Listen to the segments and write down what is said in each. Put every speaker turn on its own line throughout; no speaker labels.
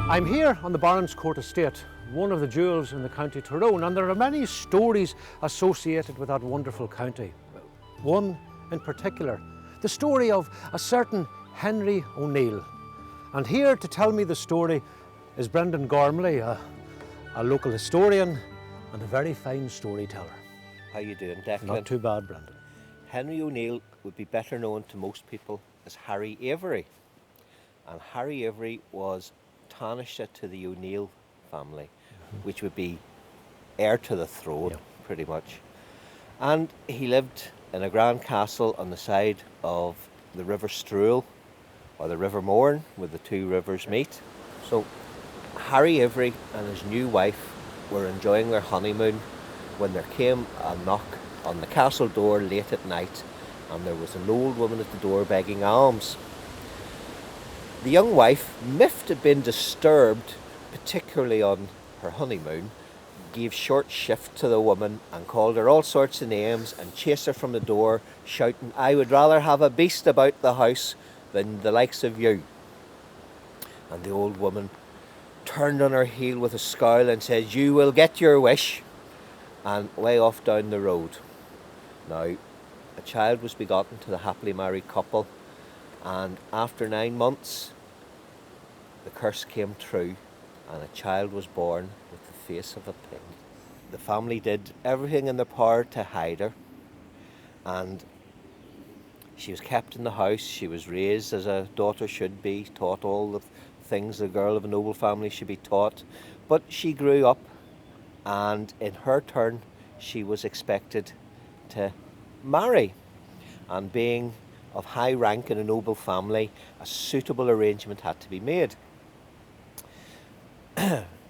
I'm here on the Baron's Court estate, one of the jewels in the county Tyrone, and there are many stories associated with that wonderful county. One in particular, the story of a certain Avery O'Neill. And here to tell me the story is Brendan Gormley, a local historian and a very fine storyteller.
How you doing, Declan?
Not too bad, Brendan.
Avery O'Neill would be better known to most people as Harry Avery. And Harry Avery was Taoiseach to the O'Neill family, which would be heir to the throne, pretty much. And he lived in a grand castle on the side of the River Strule, or the River Mourne, where the two rivers meet. So Harry Avery and his new wife were enjoying their honeymoon when there came a knock on the castle door late at night, and there was an old woman at the door begging alms. The young wife, miffed at being disturbed, particularly on her honeymoon, gave short shift to the woman and called her all sorts of names and chased her from the door, shouting, "I would rather have a beast about the house than the likes of you." And the old woman turned on her heel with a scowl and said, "You will get your wish," and way off down the road. Now, a child was begotten to the happily married couple, and after 9 months, the curse came true, and a child was born with the face of a pig. The family did everything in their power to hide her, and she was kept in the house. She was raised as a daughter should be, taught all the things a girl of a noble family should be taught. But she grew up, and in her turn, she was expected to marry. And being of high rank in a noble family, a suitable arrangement had to be made.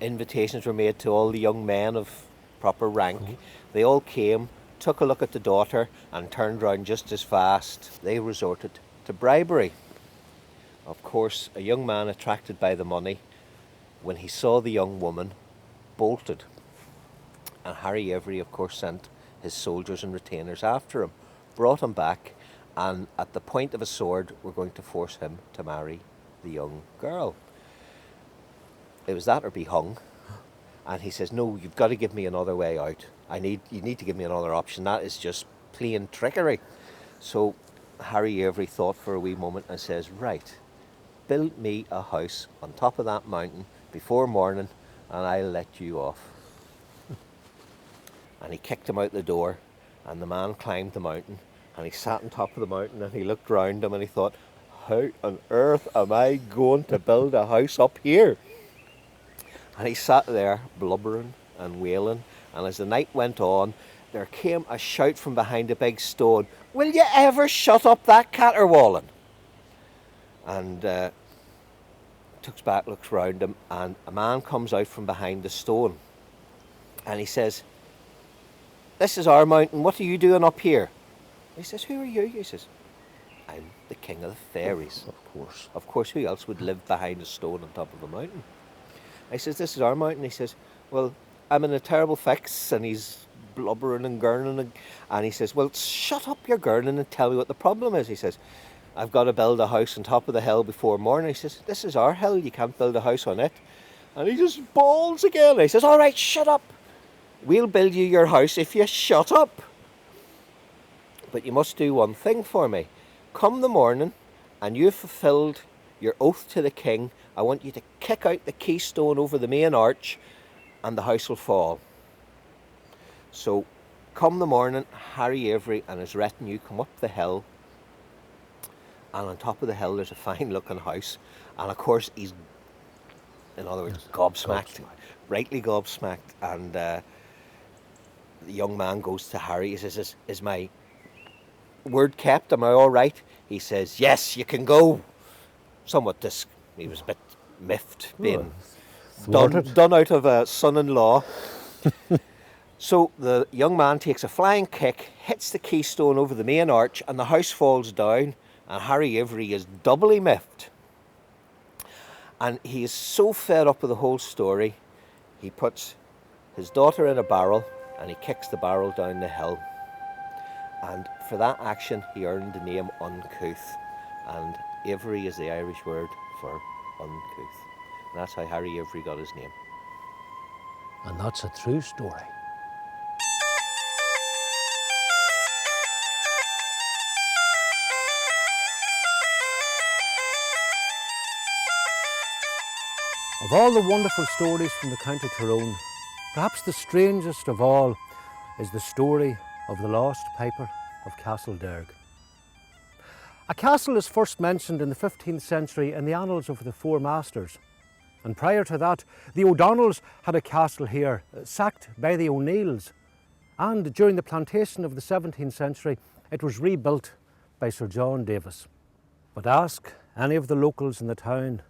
Invitations were made to all the young men of proper rank. They all came, took a look at the daughter, and turned round just as fast. They resorted to bribery. Of course, a young man attracted by the money, when he saw the young woman, bolted. And Harry Avery, of course, sent his soldiers and retainers after him, brought him back, and at the point of a sword were going to force him to marry the young girl. It was that or be hung. And he says, "No, you've got to give me another way out. You need to give me another option. That is just plain trickery." So Harry Avery thought for a wee moment and says, "Right, build me a house on top of that mountain before morning and I'll let you off." And he kicked him out the door, and the man climbed the mountain, and he sat on top of the mountain, and he looked round him and he thought, "How on earth am I going to build a house up here?" And he sat there blubbering and wailing, and as the night went on, there came a shout from behind a big stone, "Will you ever shut up that caterwauling?" And looks back, looks round him, and a man comes out from behind the stone, and he says, "This is our mountain, what are you doing up here?" He says, "Who are you?" He says, "I'm the king of the fairies."
Of course.
Of course, who else would live behind a stone on top of a mountain? He says, "This is our mountain." He says, "Well, I'm in a terrible fix," and he's blubbering and gurning, and he says, "Well, shut up your gurning and tell me what the problem is." He says, "I've got to build a house on top of the hill before morning." He says, "This is our hill, you can't build a house on it." And he just bawls again. He says, "All right, shut up. We'll build you your house if you shut up. But you must do one thing for me. Come the morning, and you've fulfilled your oath to the king. I want you to kick out the keystone over the main arch, and the house will fall." So, come the morning, Harry Avery and his retinue come up the hill, and on top of the hill there's a fine looking house, and of course he's, in other words, gobsmacked, rightly gobsmacked, and the young man goes to Harry. He says, Is my word kept? Am I all right?" He says, "Yes, you can go." Somewhat he was a bit miffed, being done out of a son-in-law. So the young man takes a flying kick, hits the keystone over the main arch, and the house falls down, and Harry Avery is doubly miffed. And he is so fed up with the whole story, he puts his daughter in a barrel, and he kicks the barrel down the hill. And for that action, he earned the name Uncouth. And Avery is the Irish word for uncouth. And that's how Harry Avery got his name.
And that's a true story. Of all the wonderful stories from the County Tyrone, perhaps the strangest of all is the story of the lost piper of Castlederg. A castle is first mentioned in the 15th century in the annals of the Four Masters. And prior to that, the O'Donnells had a castle here, sacked by the O'Neills. And during the plantation of the 17th century, it was rebuilt by Sir John Davis. But ask any of the locals in the town,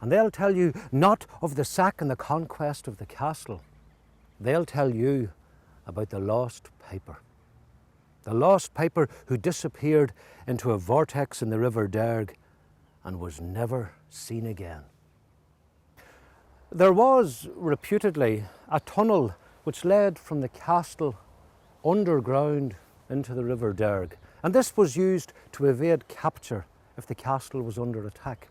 and they'll tell you not of the sack and the conquest of the castle. They'll tell you about the lost piper. The lost piper who disappeared into a vortex in the River Derg and was never seen again. There was, reputedly, a tunnel which led from the castle underground into the River Derg, and this was used to evade capture if the castle was under attack.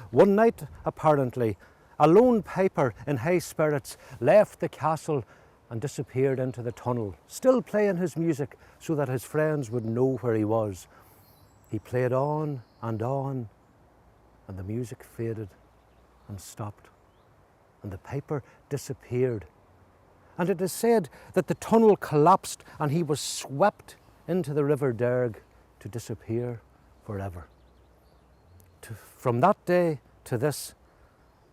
One night, apparently, a lone piper in high spirits left the castle and disappeared into the tunnel, still playing his music so that his friends would know where he was. He played on, and the music faded and stopped, and the piper disappeared. And it is said that the tunnel collapsed and he was swept into the River Derg to disappear forever. From that day to this,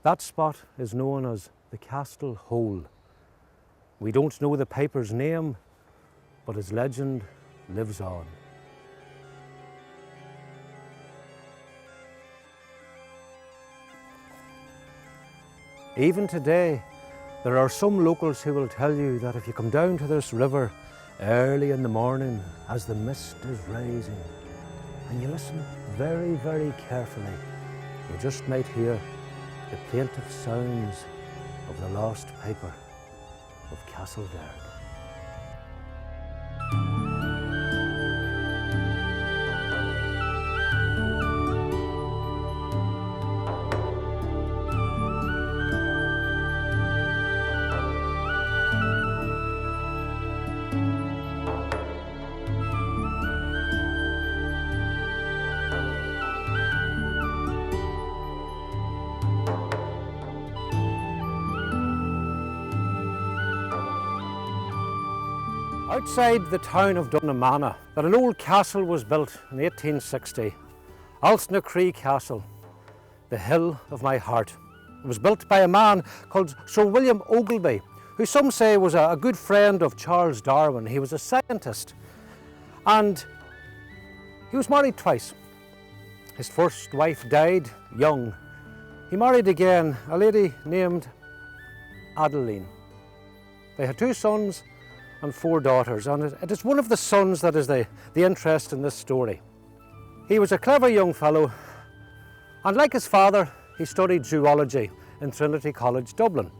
that spot is known as the Castle Hole. We don't know the piper's name, but his legend lives on. Even today, there are some locals who will tell you that if you come down to this river early in the morning as the mist is rising, and you listen very, very carefully, you just might hear the plaintive sounds of the lost piper of Castlederg. Outside the town of Dunamanagh, that an old castle was built in 1860, Altnachree Castle, the hill of my heart. It was built by a man called Sir William Ogilvy, who some say was a good friend of Charles Darwin. He was a scientist, and he was married twice. His first wife died young. He married again, a lady named Adeline. They had 2 sons and 4 daughters, and it is one of the sons that is the interest in this story. He was a clever young fellow, and like his father, he studied zoology in Trinity College, Dublin.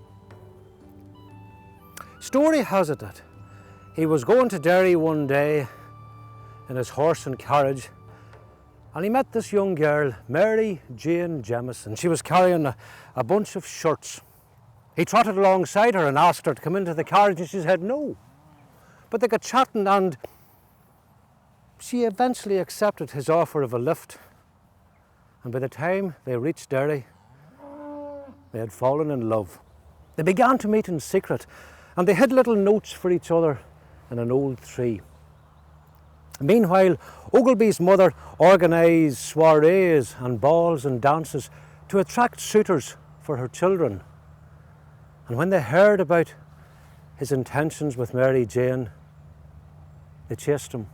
Story has it that he was going to Derry one day in his horse and carriage, and he met this young girl, Mary Jane Jemison. She was carrying a bunch of shirts. He trotted alongside her and asked her to come into the carriage, and she said no. But they got chatting, and she eventually accepted his offer of a lift. And by the time they reached Derry, they had fallen in love. They began to meet in secret, and they hid little notes for each other in an old tree. Meanwhile, Ogilvy's mother organised soirees and balls and dances to attract suitors for her children. And when they heard about his intentions with Mary Jane, they chased him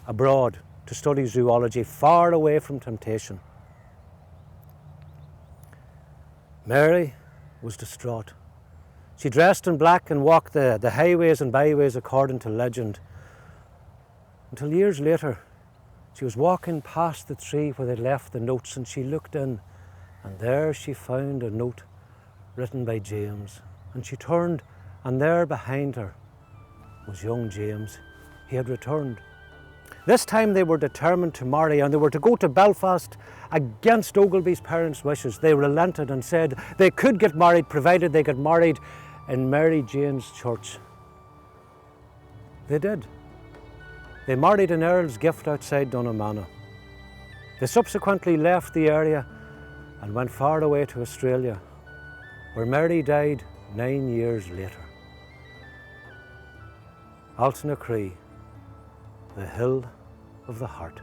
abroad to study zoology, far away from temptation. Mary was distraught. She dressed in black and walked the highways and byways according to legend, until years later she was walking past the tree where they'd left the notes, and she looked in, and there she found a note written by James. And she turned, and there behind her was young James. He had returned. This time they were determined to marry, and they were to go to Belfast against Ogilvy's parents' wishes. They relented and said they could get married provided they got married in Mary Jane's church. They did. They married in Earl's Gift outside Dunamanagh. They subsequently left the area and went far away to Australia, where Mary died 9 years later. Altnachree, the hill of the heart.